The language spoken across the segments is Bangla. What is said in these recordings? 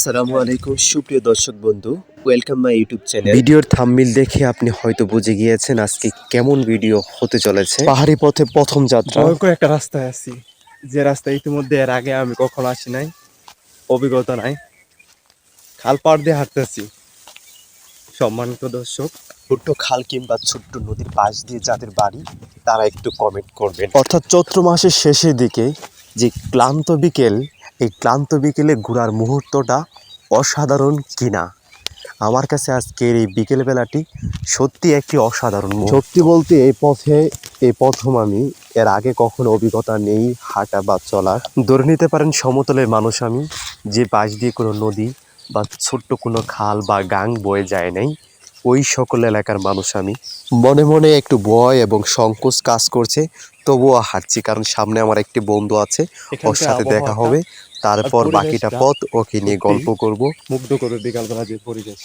আসসালামু আলাইকুম সুপ্রিয় দর্শক বন্ধু, ওয়েলকাম মাই ইউটিউব চ্যানেল। ভিডিওর থাম্বনেল দেখে আপনি হয়তো বুঝে গিয়েছেন আজকে কেমন ভিডিও হতে চলেছে। পাহাড়ি পথে প্রথম যাত্রা। ভয়ঙ্কর একটা রাস্তায় আছি, যে রাস্তা ইতিমধ্যে এর আগে আমি কখনো আসি নাই, অভিজ্ঞতা নাই। খাল পাড় দিয়ে হাঁটতেছি। সম্মানিত দর্শক, ছোট্ট খাল কিংবা ছোট্ট নদীর পাশ দিয়ে যাদের বাড়ি তারা একটু কমেন্ট করবেন। অর্থাৎ চৈত্র মাসের শেষের দিকে যে ক্লান্ত বিকেল, এই ক্লান্ত বিকেলে ঘোরার মুহূর্তটা অসাধারণ কিনা। আমার কাছে আজকের এই বিকেল বেলাটি সত্যি একটি অসাধারণ মুহূর্ত। সত্যি বলতে এই প্রথম আমি, এর আগে কখনো অভিজ্ঞতা নেই হাঁটা বা চলার। ধরে নিতে পারেন সমতলের মানুষ আমি, যে পাশ দিয়ে কোনো নদী বা ছোট্ট কোনো খাল বা গাং বয়ে যায় নাই, ওই সকল এলাকার মানুষ আমি। মনে মনে একটু ভয় এবং সংকোচ কাজ করছে, তবুও হাঁটছি, কারণ সামনে আমার একটি বন্ধু আছে, ওর সাথে দেখা হবে, তারপর বাকিটা পথ ওকে নিয়ে গল্প করব। মুগ্ধ করবে বিকালবেলা যে পরিবেশ।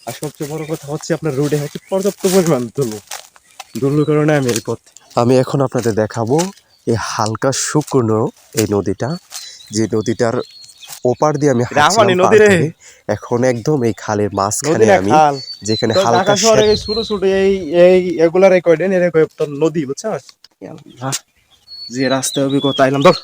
আর সবচেয়ে বড় কথা হচ্ছে, আপনার রোডে হচ্ছে পর্যাপ্ত পরিমাণ ধুলোর কারণে আমি এই পথ। আমি এখন আপনাদের দেখাবো এই হালকা শুকনো এই নদীটা, যে নদীটার ওপার দিয়ে আমি হাঁটছিলাম পার ধরে। এখন একদম এই খালের মাঝখানে আমি, যেখানে হালকা ছোট ছোট এগুলার কয়ডেন এর নদী, বুঝছস? যে রাস্তায় অভিজ্ঞতা আইলাম ধর।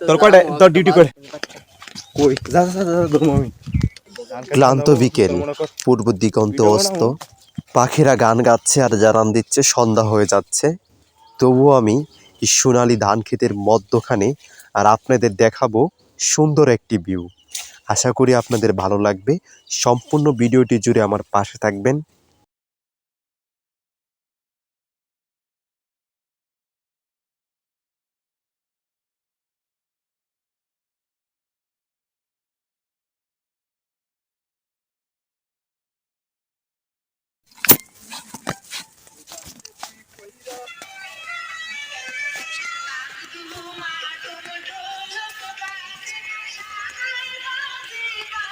তোর কয়টা, তোর ডিউটি করে কই যা যা যা আমি। ক্লান্ত বিকেল, পূর্ব দিগন্ত অস্ত, পাখিরা গান গাচ্ছে আর জানান দিচ্ছে সন্ধ্যা হয়ে যাচ্ছে। তবুও আমি এই সোনালি ধান ক্ষেতের মধ্যখানে, আর আপনাদের দেখাবো সুন্দর একটি ভিউ। আশা করি আপনাদের ভালো লাগবে। সম্পূর্ণ ভিডিওটি জুড়ে আমার পাশে থাকবেন।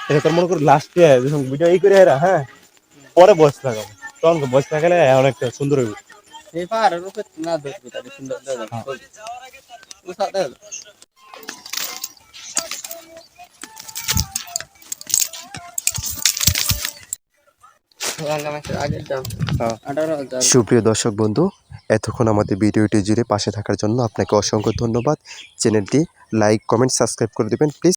এটা তোর মনে কর লাস্টে যখন ভিডিও করে এরা, হ্যাঁ, পরে বয়স লাগাবো, তখন বয়স লাগালে অনেকটা সুন্দর হইব। এই পাহাড়ের উপরে না দেখবি তাহলে সুন্দর দেখা যাবে। সুপ্রিয় দর্শক বন্ধু, এতক্ষণ আমাদের ভিডিওটি জুড়ে পাশে থাকার জন্য আপনাকে অসংখ্য ধন্যবাদ। চ্যানেলটি লাইক, কমেন্ট, সাবস্ক্রাইব করে দেবেন প্লিজ।